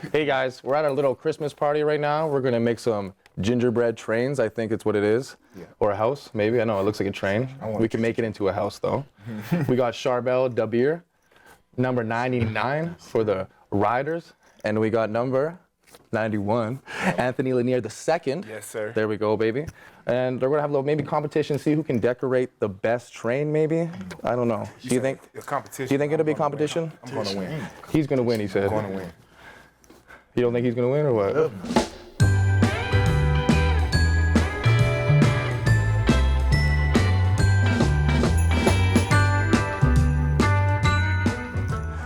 Hey guys, we're at our little Christmas party right now. We're gonna make some gingerbread trains. I think it's what it is. Yeah. Or a house, maybe. I know it looks like a train. We can make it into a house though. We got Charbel Dabire, number 99 for the Riders, and we got number 91, Anthony Lanier II. Yes, sir. There we go, baby. And they're gonna have a little maybe competition, see who can decorate the best train, maybe. I don't know. Do you think? It's competition. Do you think it'll be competition? I'm gonna win. He's gonna win, he said. I'm gonna win. You don't think he's gonna win or what?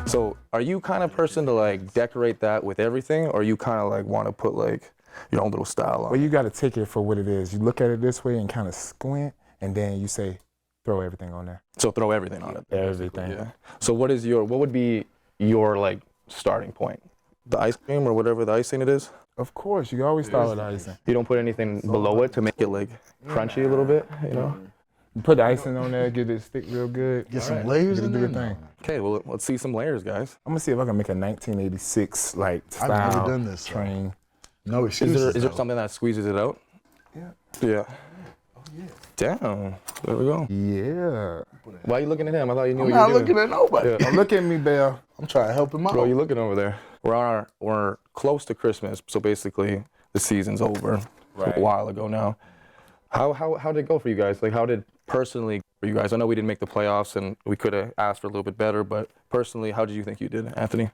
So, are you kind of person to like decorate that with everything, or you kind of like want to put like your own little style on? Well, you got to take it for what it is. You look at it this way and kind of squint, and then you say, throw everything on there. So throw everything on it. Everything. Yeah. So what would be your like starting point? The ice cream or whatever the icing it is? Of course, you always start with icing. You don't put anything below it to make it like crunchy a little bit, you know? You put the icing on there, get it stick real good. Get some layers in there. Thing. Okay, well let's see some layers, guys. I'm gonna see if I can make a 1986 like style I've never done this train. No excuses. Is there something that squeezes it out? Yeah. Yeah. Oh, yeah. Damn. There we go. Yeah. Why are you looking at him? I thought you knew I'm what you were not doing. looking at nobody. Yeah. Look at me, Belle. I'm trying to help him out. Bro, you looking over there? We're close to Christmas, so basically the season's over Right. a while ago now. How did it go for you guys? Like, how did personally for you guys? I know we didn't make the playoffs and we could have asked for a little bit better, but personally, how did you think you did, Anthony?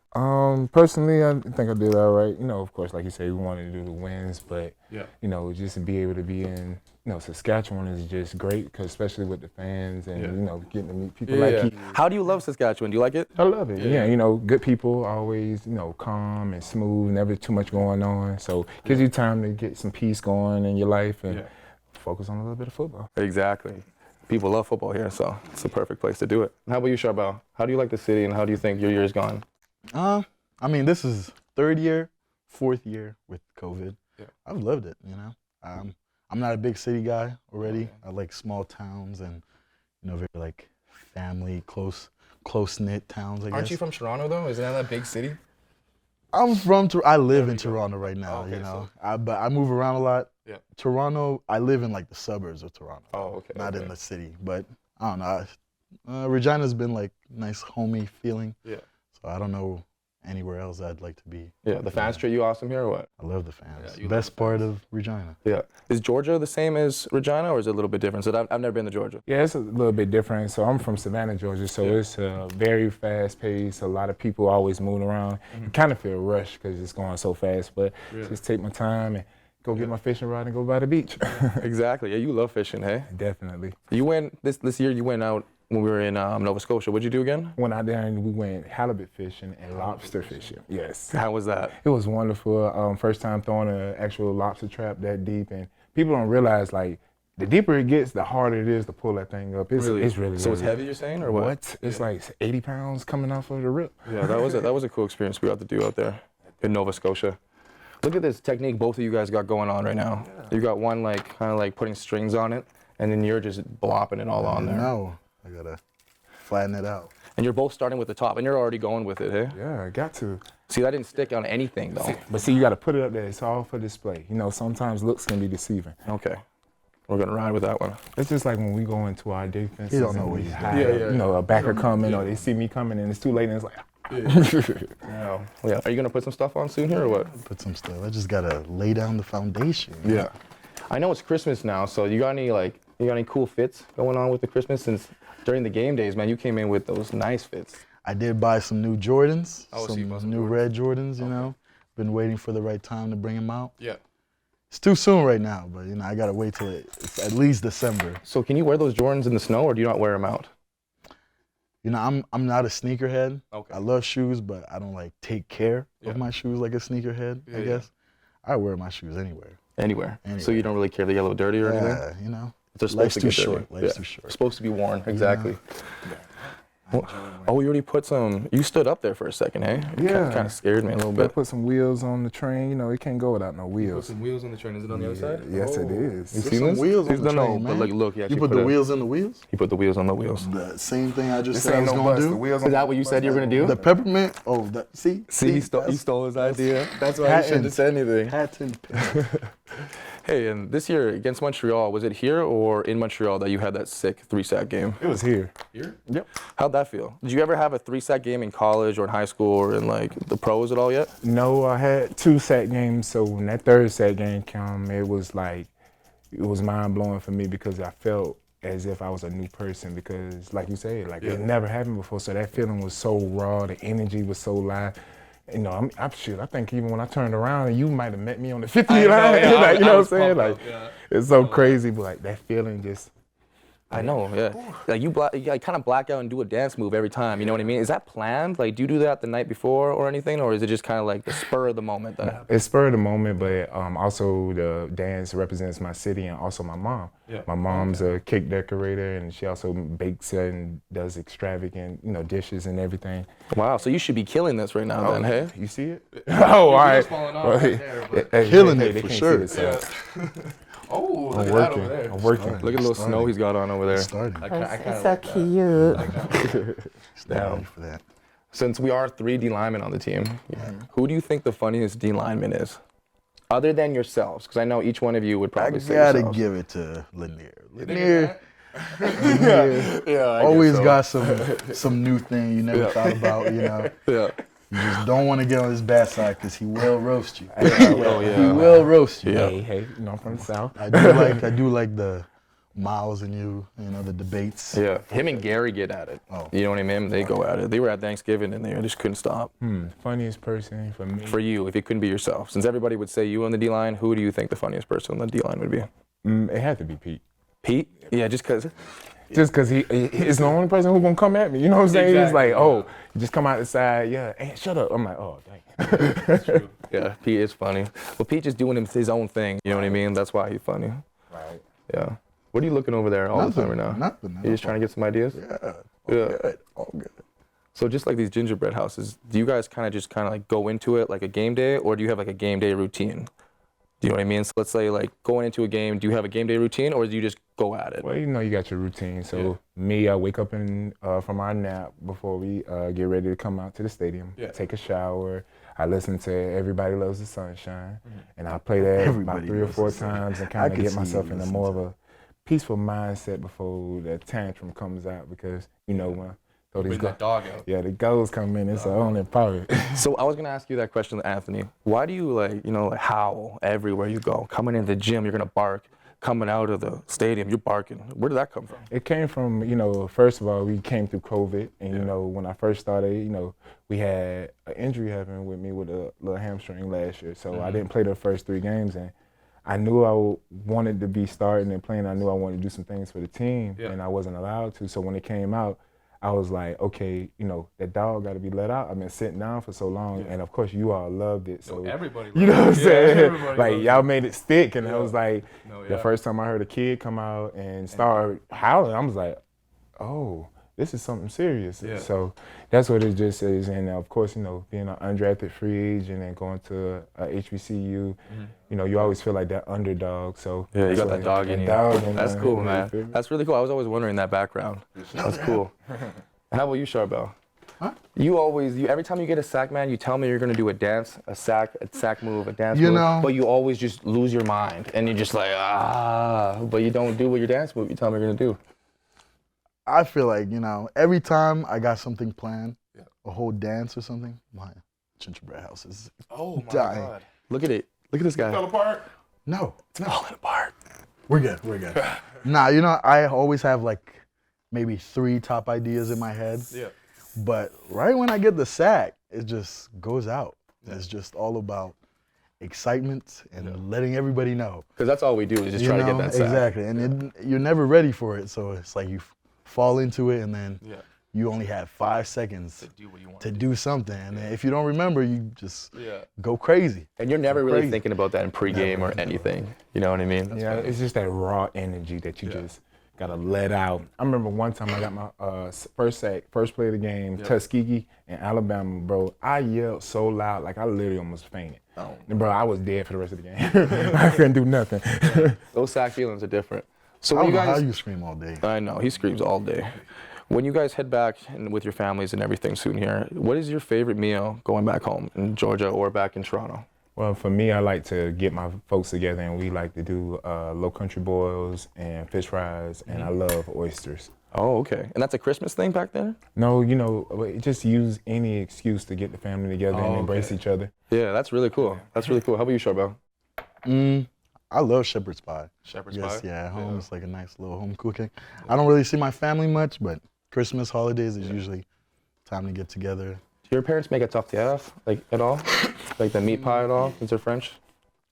Personally, I think I did all right. You know, of course, like you say, we wanted to do the wins, but Yeah. you know, just to be able to be in, you know, Saskatchewan is just great, because especially with the fans and Yeah. you know, getting to meet people like you. How do you love Saskatchewan? Do you like it? I love it. Yeah, you know, good people, always, you know, calm and smooth, never too much going on. So gives you time to get some peace going in your life and focus on a little bit of football. Exactly. People love football here, so it's the perfect place to do it. How about you, Charbel? How do you like the city, and how do you think your year's gone? I mean, this is third year, fourth year with COVID. Yeah. I've loved it, you know. I'm not a big city guy already. I like small towns and, you know, very like family, close-knit towns, I guess. Aren't you from Toronto, though? Isn't that a big city? I live in Toronto right now, you know. But I move around a lot. Yeah. Toronto, I live in like the suburbs of Toronto. Oh, okay. Not in the city, but I don't know. Regina's been like nice, homey feeling. Yeah. So I don't know anywhere else I'd like to be. Yeah, the fans treat you awesome here, or what? I love the fans. Yeah, you Best love the part fans. of Regina. Yeah. Is Georgia the same as Regina, or is it a little bit different? So I've never been to Georgia. Yeah, it's a little bit different. So I'm from Savannah, Georgia, so it's very fast paced. A lot of people always moving around. You kind of feel rushed because it's going so fast, but just take my time and go get my fishing rod and go by the beach. Exactly. Yeah, you love fishing, hey? Definitely. You went this year. You went out when we were in Nova Scotia. What'd you do again? Went out there and we went halibut fishing and lobster fishing. Yes. How was that? It was wonderful. First time throwing an actual lobster trap that deep, and people don't realize, like, the deeper it gets, the harder it is to pull that thing up. It's really So it's heavy, you're saying, or what? It's like 80 pounds coming off of the rip. Yeah, that was a cool experience we got to do out there in Nova Scotia. Look at this technique both of you guys got going on right now. You got one like kind of like putting strings on it, and then you're just blopping it all on there. No, I gotta flatten it out. And you're both starting with the top, and you're already going with it, hey? Yeah, I got to. See, that didn't stick on anything though. But see, you got to put it up there. It's all for display. You know, sometimes looks can be deceiving. Okay, we're gonna ride with that one. It's just like when we go into our defenses. You don't know and what we he's hide, doing. You know, a backer coming, or they see me coming, and it's too late, and it's like. Yeah. Are you gonna put some stuff on soon here, or what? Put some stuff. I just gotta lay down the foundation. Yeah. I know it's Christmas now, so you got any cool fits going on with the Christmas? Since during the game days, man, you came in with those nice fits. I did buy some new Jordans, Oh, so you bought some new Jordans. red Jordans, you know. Been waiting for the right time to bring them out. Yeah. It's too soon right now, but you know, I gotta wait till it's at least December. So can you wear those Jordans in the snow, or do you not wear them out? You know, I'm not a sneakerhead. Okay. I love shoes, but I don't like take care Yeah. of my shoes like a sneakerhead, I guess. I wear my shoes anywhere. Anywhere. So Anywhere. you don't really care if they get a little dirty or anything? Yeah, you know. They're supposed Life's to too get dirty. short. Life's too short. Supposed to be worn, exactly. Oh, you already put some. You stood up there for a second, hey? Yeah. Kind of scared me a little Gotta bit. put some wheels on the train. You know, it can't go without no Put wheels. some wheels on the train. Is it on the other side? Yes, it is. You There's seen some this? wheels on the No, train, but man. look, he You actually put the wheels in the wheels? He put the wheels on the wheels. The same thing I just This said I ain't was no gonna bus. do. The wheels Is on that what you said you were gonna do? The peppermint. Oh, See, he stole his idea. That's why he shouldn't have said anything. Patent pen. Hey, and this year against Montreal, was it here or in Montreal that you had that sick 3-sack game? It was here. Here? Yep. How'd that feel? Did you ever have a 3-sack game in college or in high school or in like the pros at all yet? No, I had 2 sack games. So when that 3rd sack game came, it was mind blowing for me because I felt as if I was a new person because, like you said, it never happened before. So that feeling was so raw. The energy was so live. You know, I think even when I turned around and you might have met me on the 50 line, yeah, you know what I'm saying? Yeah. It's so crazy, but that feeling just. I know, yeah. Like you kind of black out and do a dance move every time. You know what I mean? Is that planned? Like, do you do that the night before or anything, or is it just kind of like the spur of the moment that happens? It's spur of the moment, but also the dance represents my city and also my mom. Yeah. My mom's a cake decorator, and she also bakes and does extravagant, dishes and everything. Wow, so you should be killing this right now, then, hey? You see it? Oh, all right. Killing it they for can't sure. see it, so. Oh, look I'm at working. that over there. I'm working. Look at the little snow he's got on over there. Starting. It's so cute. Ready for that. Since we are 3 D linemen on the team, who do you think the funniest D lineman is? Other than yourselves, because I know each one of you would I probably say gotta yourselves. give it to Lanier. Yeah, Always got some new thing you never thought about, Yeah. You just don't want to get on his bad side because he will roast you. Oh, He yeah. will roast you. Yeah. Hey, I'm from the South. I do like the Miles and you know, the debates. Yeah. Him and Gary get at it. Oh. You know what I mean? They go at it. They were at Thanksgiving and they just couldn't stop. Funniest person for me. For you, if it couldn't be yourself. Since everybody would say you on the D line, who do you think the funniest person on the D line would be? It had to be Pete. Pete? Yeah, just because. Just because he's the only person who's gonna come at me. You know what I'm saying? He's Exactly. like, oh, just come out the side, yeah, hey, shut up. I'm like, oh, dang. That's true. Yeah, Pete is funny. Well, Pete just doing his own thing. You know what I mean? That's why he's funny. Right. Yeah. What are you looking over there all the time right now? Nothing. You just trying to get some ideas? Yeah. Yeah. All good. So just like these gingerbread houses, do you guys kind of like go into it like a game day, or do you have like a game day routine? Do you know what I mean? So let's say like going into a game, do you have a game day routine, or do you just go at it? Well, you got your routine. So me, I wake up from our nap before we get ready to come out to the stadium, take a shower. I listen to Everybody Loves the Sunshine, and I play that about 3 or 4 times and kind of get myself in a more of a peaceful mindset before the tantrum comes out because, when these dog out. Yeah, the goals come in, it's only power. So I was gonna ask you that question, Anthony. Why do you like howl everywhere you go? Coming into the gym, you're gonna bark. Coming out of the stadium, you're barking. Where did that come from? It came from, first of all, we came through COVID, and when I first started, we had an injury happen with me with a little hamstring last year, so I didn't play the first 3 games, and I knew I wanted to be starting and playing. I knew I wanted to do some things for the team, and I wasn't allowed to. So when it came out, I was like, okay, that dog got to be let out. I've been sitting down for so long, and of course you all loved it. So everybody loved you know what I'm saying? everybody Like y'all made it stick, and I was like, No, the first time I heard a kid come out and start howling, I was like, oh, this is something serious. Yeah. So that's what it just is. And of course, being an undrafted free agent and going to a HBCU, you always feel like that underdog. So Yeah, you that's got that what- dog in you. That's cool, man. That's really cool. I was always wondering that background. That's cool. How about you, Charbel? Huh? You every time you get a sack, man, you tell me you're gonna do a dance, a sack move, a dance You move, know- but you always just lose your mind and you're just like but you don't do what your dance move you tell me you're gonna do. I feel like, every time I got something planned, a whole dance or something, my gingerbread house is dying. Look at it. Look at this guy. apart. No, It's falling apart. we're good. Nah, I always have like maybe 3 top ideas in my head. Yeah. But right when I get the sack, it just goes out. It's just all about excitement and letting everybody know. Because that's all we do is just try to get that sack. Exactly, and you're never ready for it, so it's like you fall into it, and then you only have 5 seconds Do what you want. to do something, and then if you don't remember, you just go crazy. And you're never really Crazy. thinking about that in pregame or anything. You know what I mean? Yeah, it's just that raw energy that you just gotta let out. I remember one time I got my first sack, first play of the game, Tuskegee in Alabama, bro. I yelled so loud, like I literally almost fainted. Oh. And bro, I was dead for the rest of the game. I couldn't do nothing. Those sack feelings are different. So I when don't you know guys, how you scream all day. I know, he screams all day. When you guys head back and with your families and everything soon here, what is your favorite meal going back home in Georgia or back in Toronto? Well, for me, I like to get my folks together, and we like to do low country boils and fish fries, and I love oysters. Oh, okay. And that's a Christmas thing back there? No, you know, just use any excuse to get the family together and embrace each other. Yeah, that's really cool. That's really cool. How about you, Charbel? I love shepherd's pie. Shepherd's Yes, pie? yeah, at home it's like a nice little home cooking. I don't really see my family much, but Christmas, holidays is usually time to get together. Do your parents make a tortilla, like, at all? Like the meat pie at all, since they're French?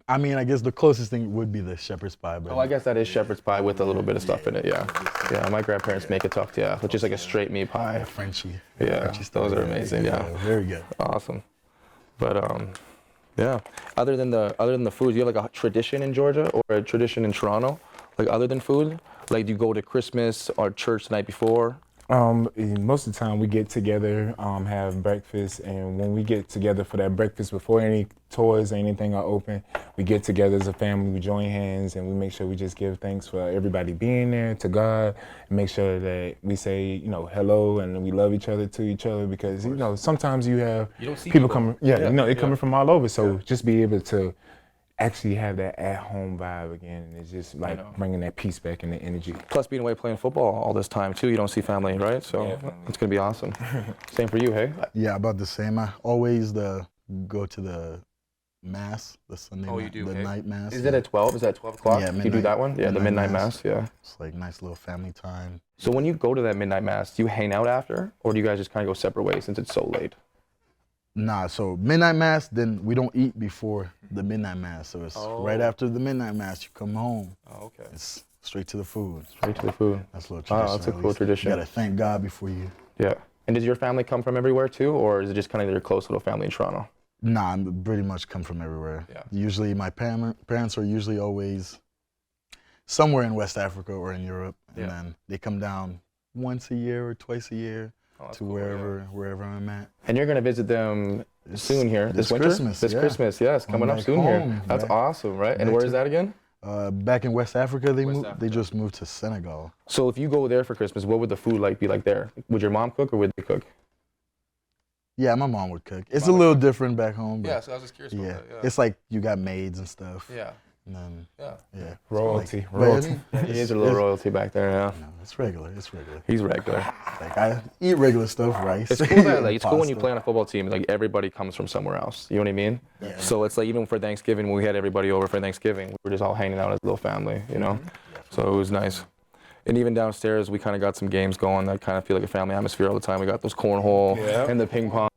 I mean, I guess the closest thing would be the shepherd's pie, but Oh, I guess that is shepherd's pie with a little bit of stuff in it, yeah. Yeah, my grandparents make a tortilla, which is like a straight meat pie. Frenchy. Yeah, Frenchy style, those are amazing, yeah. Very good. Awesome. But yeah. Other than the food, do you have like a tradition in Georgia or a tradition in Toronto? Like other than food? Like do you go to Christmas or church the night before? Most of the time we get together, have breakfast, and when we get together for that breakfast, before any toys or anything are open, we get together as a family, we join hands, and we make sure we just give thanks for everybody being there, to God, and make sure that we say, you know, hello, and we love each other to each other, because, you know, sometimes you have people coming, you know, they're coming from all over, so just be able to actually have that at-home vibe again. It's just like bringing that peace back and the energy. Plus being away playing football all this time too, you don't see family, right? So it's gonna be awesome. Same for you, hey? Yeah, about the same. I always go to the mass, the Sunday night mass. Is it at 12? Is that 12 o'clock? Yeah, Do you do that one? Yeah, the midnight mass, yeah. It's like nice little family time. So when you go to that midnight mass, do you hang out after, or do you guys just kind of go separate ways since it's so late? Nah, so midnight mass, then we don't eat before the midnight mass. So it's right after the midnight mass, you come home. Oh, okay. It's straight to the food. Straight to the food. That's a little tradition. Oh, that's a cool tradition. You gotta thank God before you. Yeah. And does your family come from everywhere too, or is it just kind of your close little family in Toronto? Nah, I pretty much come from everywhere. Yeah. Usually my parents are usually always somewhere in West Africa or in Europe. And then they come down once a year or twice a year to wherever I'm at. And you're gonna visit them soon here, this winter? Christmas, this Christmas, yes, coming up soon here. That's awesome, right? And where is that again? Back in West Africa, they just moved to Senegal. So if you go there for Christmas, what would the food be like there? Would your mom cook or would they cook? Yeah, my mom would cook. It's a little different back home. But so I was just curious about that. Yeah. It's like you got maids and stuff. Yeah. And then, Royalty. He is a little royalty back there, yeah. No, it's regular. He's regular. Like I eat regular stuff, rice. It's cool that it's cool when you play on a football team, like everybody comes from somewhere else. You know what I mean? Yeah. So it's like even for Thanksgiving, when we had everybody over for Thanksgiving, we were just all hanging out as a little family, you know? So it was nice. And even downstairs, we kind of got some games going that kind of feel like a family atmosphere all the time. We got those cornhole and the ping pong.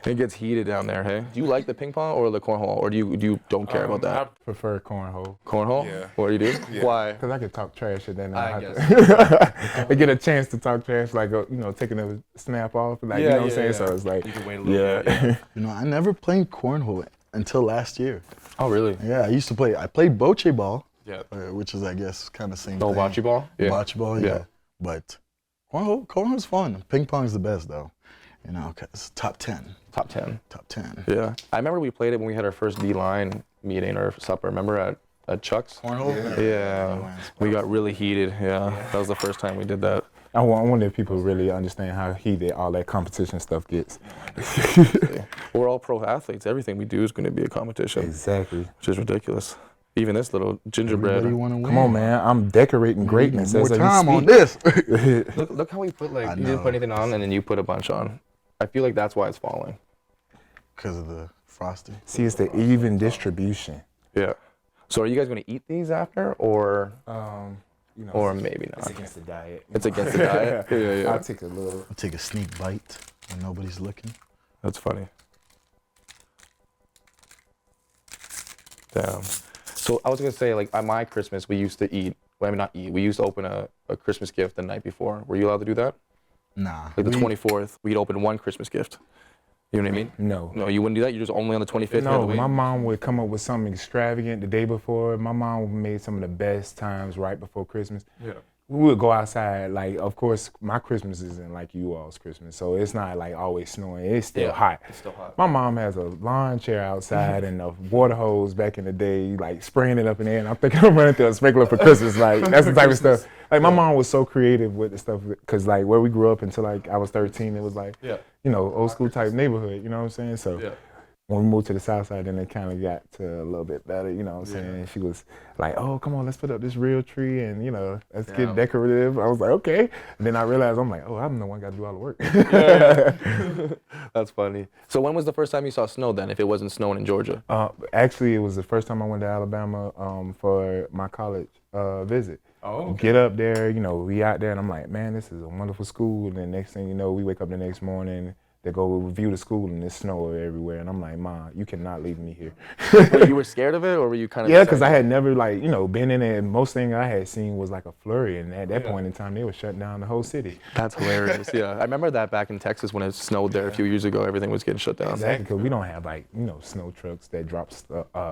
It gets heated down there, hey? Do you like the ping pong or the cornhole, or do you don't care about that? I prefer cornhole. Cornhole? Yeah. What do you do? Yeah. Why? Because I can talk trash and then I I get a chance to talk trash, like, you know, taking a snap off, like, you know what I'm saying? So it's like, you can wait a little bit. You know, I never played cornhole until last year. Oh, really? Yeah, I played bocce ball. Yeah. Which is, I guess, kind of same Oh, thing. bocce ball? Yeah. Bocce ball, yeah. But cornhole's fun. Ping pong's the best, though. You know, 'cause top 10. Top 10. Top 10. Yeah. I remember we played it when we had our first D-line meeting or supper. Remember at Chuck's? Cornhole? Yeah. We got really heated. Yeah. That was the first time we did that. I wonder if people really understand how heated all that competition stuff gets. We're all pro athletes. Everything we do is going to be a competition. Exactly. Which is ridiculous. Even this little gingerbread. Come on, man. I'm decorating greatness. More time on this. Look how we put you didn't put anything on and then you put a bunch on. I feel like that's why it's falling. Because of the frosting. See, it's the even distribution. Yeah. So are you guys going to eat these after, or you know, or maybe not? It's against the diet. It's against the diet? Yeah. I'll take a little. I'll take a sneak bite when nobody's looking. That's funny. Damn. So I was going to say, like, at my Christmas, we used to eat, well, I mean, not eat, we used to open a Christmas gift the night before. Were you allowed to do that? Nah. Like the 24th, we'd open one Christmas gift. You know what I mean? No. No, you wouldn't do that? You're just only on the 25th? No, my mom would come up with something extravagant the day before. My mom made some of the best times right before Christmas. Yeah. we would go outside. Like, of course, my Christmas isn't like you all's Christmas, so it's not like always snowing. It's still hot. It's still hot. My mom has a lawn chair outside and a water hose back in the day, like spraying it up in the air. And I'm thinking I'm running through a sprinkler for Christmas. Like, that's the type of stuff. Like, my mom was so creative with the stuff, because like where we grew up until like I was 13, it was like, you know, old school type neighborhood. You know what I'm saying? So. When we moved to the south side, then it kind of got to a little bit better, you know what I'm saying? And she was like, oh, come on, let's put up this real tree and, you know, let's get decorative. I was like, okay. And then I realized, I'm like, oh, I'm the one got to do all the work. That's funny. So when was the first time you saw snow then, if it wasn't snowing in Georgia? Actually, it was the first time I went to Alabama for my college visit. Oh, okay. Get up there, you know, we out there, and I'm like, man, this is a wonderful school. And then next thing you know, we wake up the next morning, they go review the school and there's snow everywhere. And I'm like, Ma, you cannot leave me here. You were scared of it, or were you kind of? Yeah, because I had never, like, you know, been in there. Most thing I had seen was like a flurry. And at that point in time, they were shutting down the whole city. That's hilarious. Yeah, I remember that back in Texas when it snowed there a few years ago. Everything was getting shut down. Exactly, because we don't have, like, you know, snow trucks that drop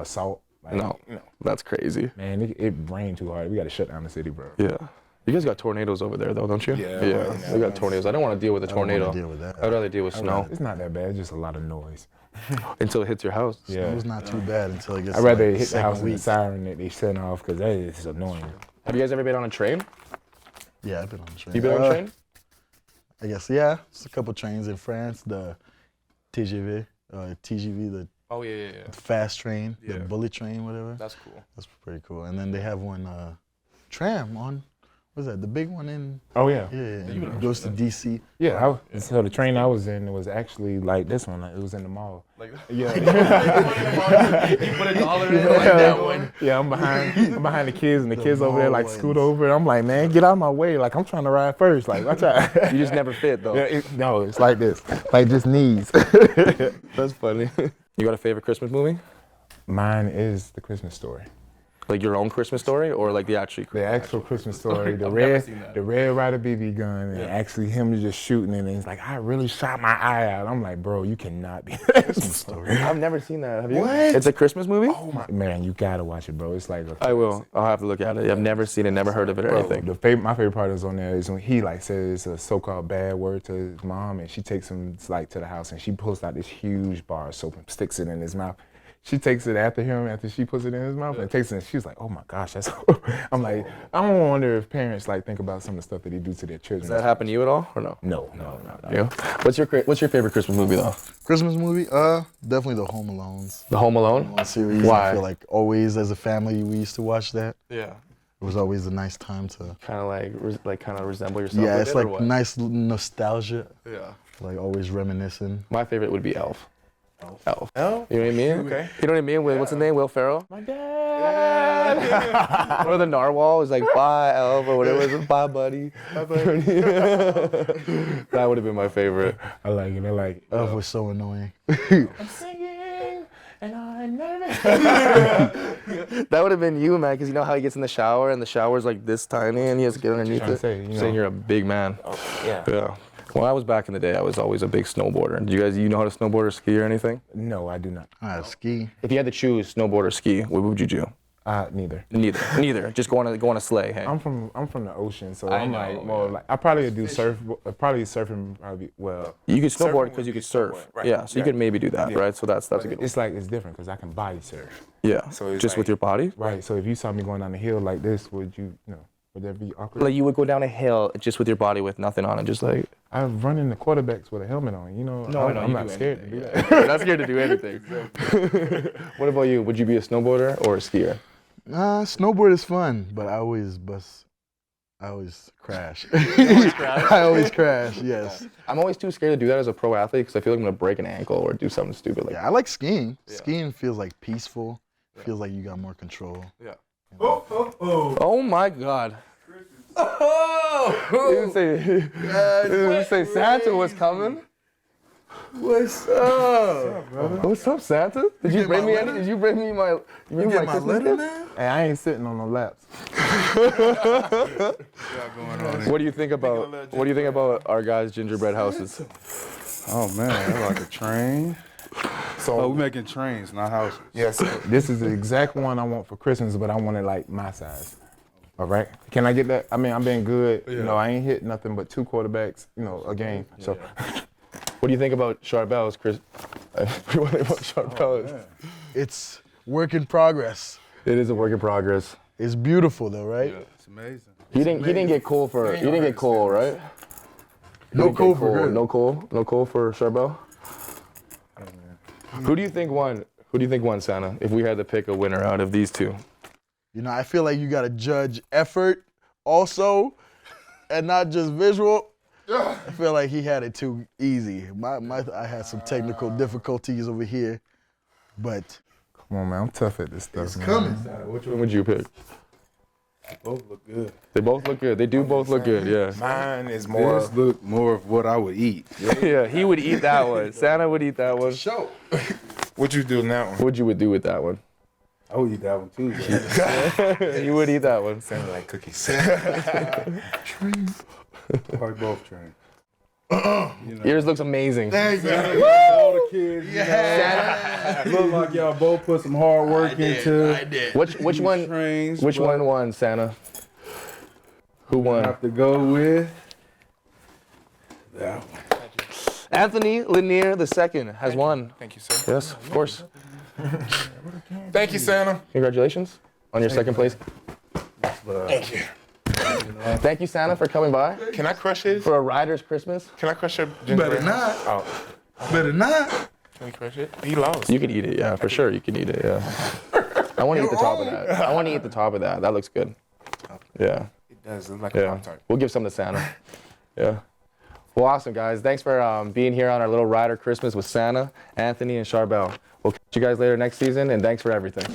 salt. Like, no, that's crazy. Man, it rained too hard. We got to shut down the city, bro. Yeah. You guys got tornadoes over there, though, don't you? Yeah. We got tornadoes. I don't want to deal with a tornado. Deal with that. I'd rather deal with snow. It's not that bad. It's just a lot of noise. Until it hits your house. Yeah. It was not too bad until it gets. I'd rather like hit the house with week. the siren that they set off, because that is annoying. Have you guys ever been on a train? Yeah, I've been on a train. You been on a train? I guess, yeah. It's a couple trains in France. The TGV, the Oh, yeah. fast train, Yeah. the bullet train, whatever. That's cool. That's pretty cool. And then they have one tram on, what's that, the big one in? Oh, yeah. Yeah, it goes to DC. Yeah, so the train I was in, it was actually like this one. It was in the mall. Like that? Yeah. You put $1 in like that one. Yeah, I'm behind the kids, and the kids over there like mall scoot ones. over. I'm like, man, get out of my way. Like, I'm trying to ride first. Like, watch out. You just never fit, though. Yeah, no, it's like this. Like, just knees. That's funny. You got a favorite Christmas movie? Mine is The Christmas Story. Like your own Christmas story, or like the actual Christmas story, the I've never seen that. Red Ryder BB gun, and actually him just shooting, and he's like, I really shot my eye out. I'm like, bro, you cannot be that story. I've never seen that. Have you? What? It's a Christmas movie? Oh my man, you gotta watch it, bro. It's like I will. I'll have to look at it. I've never seen it, never heard of it or anything. My favorite part is on there is when he like says a so-called bad word to his mom, and she takes him like to the house, and she pulls out this huge bar of soap and sticks it in his mouth. She takes it after him, after she puts it in his mouth, and takes it, and she's like, oh my gosh, that's I'm like, I don't wonder if parents like think about some of the stuff that they do to their children. Does that happen to you at all, or no? No. Yeah. What's your favorite Christmas movie, though? Christmas movie? Definitely the Home Alones. The Home Alone? Series. Why? I feel like always as a family we used to watch that. Yeah. It was always a nice time to. Kind of like kind of resemble yourself. Yeah, with it's it, or like what? nice nostalgia. Yeah. Like always reminiscing. My favorite would be Elf. Elf. Elf? You know what I mean? Okay. You know what I mean? What's his name? Will Ferrell? My dad. Or the narwhal is like, bye, Elf, or whatever it is. Bye, buddy. Bye, buddy. That would have been my favorite. I like it. Elf was so annoying. I'm singing, and I'm nervous. That would have been you, man, because you know how he gets in the shower, and the shower's like this tiny, and he has to get underneath it. Saying you're a big man. Oh, yeah. Yeah. When I was back in the day, I was always a big snowboarder. Do you know how to snowboard or ski or anything? No, I do not. Ski. If you had to choose snowboard or ski, what would you do? Neither. Neither. Just go on a sleigh. Hey. I'm from the ocean, so I I'm know, like more like I probably would do surf. Probably surfing. Probably well. You could snowboard Surfing because would you be could surf. snowboard, right. Yeah, so you could maybe do that, Yeah. right? So that's a good one. It's like it's different because I can body surf. Yeah. So it's just with like- your body. Right. So if you saw me going down the hill like this, would that be awkward? Like you would go down a hill just with your body with nothing on it, just like. I've run into quarterbacks with a helmet on. I'm not scared to do that. You're not scared to do anything. What about you? Would you be a snowboarder or a skier? Snowboard is fun, but I always crash. I always crash, yes. I'm always too scared to do that as a pro athlete because I feel like I'm gonna break an ankle or do something stupid like. Yeah, I like skiing. Yeah. Skiing feels like peaceful. Feels like you got more control. Yeah. Oh my God. Oh! Didn't say Santa was coming. What's up? What's up, Santa? Did you bring me any? Did you bring me my? You Get my Christmas letter, gift? man? Hey, I ain't sitting on no laps. What do you think about our guys' gingerbread houses? Oh man, I like a train. So we're making trains, not houses. yes, this is the exact one I want for Christmas, but I want it like my size. All right. Can I get that? I mean, I've been good. You know, I ain't hit nothing but 2 quarterbacks, you know, a game. So, What do you think about Charbel's, Chris? What do you think about Charbel's? It's work in progress. It is a work in progress. It's beautiful though, right? Yeah, it's amazing. He didn't get cool for right? No cool for good. No cool for Charbel. Who do you think won? Who do you think won, Santa? If we had to pick a winner out of these two, You know, I feel like you gotta judge effort also, and not just visual. I feel like he had it too easy. I had some technical difficulties over here, but come on, man. I'm tough at this stuff, it's man. coming. which one would you pick? They both look good. They both look good. They do both look good. Yeah. Mine is more. This look more of what I would eat. Yeah. He would eat that one. Santa would eat that one. Show. What you do now? What you would do with that one? I would eat that one too. Though. You would eat that one. Sound like cookies. Probably both train. Yours looks amazing. All the kids. Look like y'all both put some hard work into. I did. Which one? Trains, Which one won, Santa? Who I won? have to go with that one. Anthony Lanier II has won. Thank you, sir. Yes, of course. Thank you, Santa. Congratulations on your second place. Thank you. Thank you, Santa, for coming by Can I crush his? for a Riders Christmas. Can I crush your gingerbread? Better not. Oh, Better not. can we crush it? He lost. You can eat it, yeah, for sure. You can eat it, yeah. I want to eat the top of that. I want to eat the top of that. That looks good. Yeah, It does look like a yeah. Pop-Tart. We'll give some to Santa. Yeah. Well, awesome, guys. Thanks for being here on our little Rider Christmas with Santa, Anthony, and Charbel. We'll catch you guys later next season, and thanks for everything.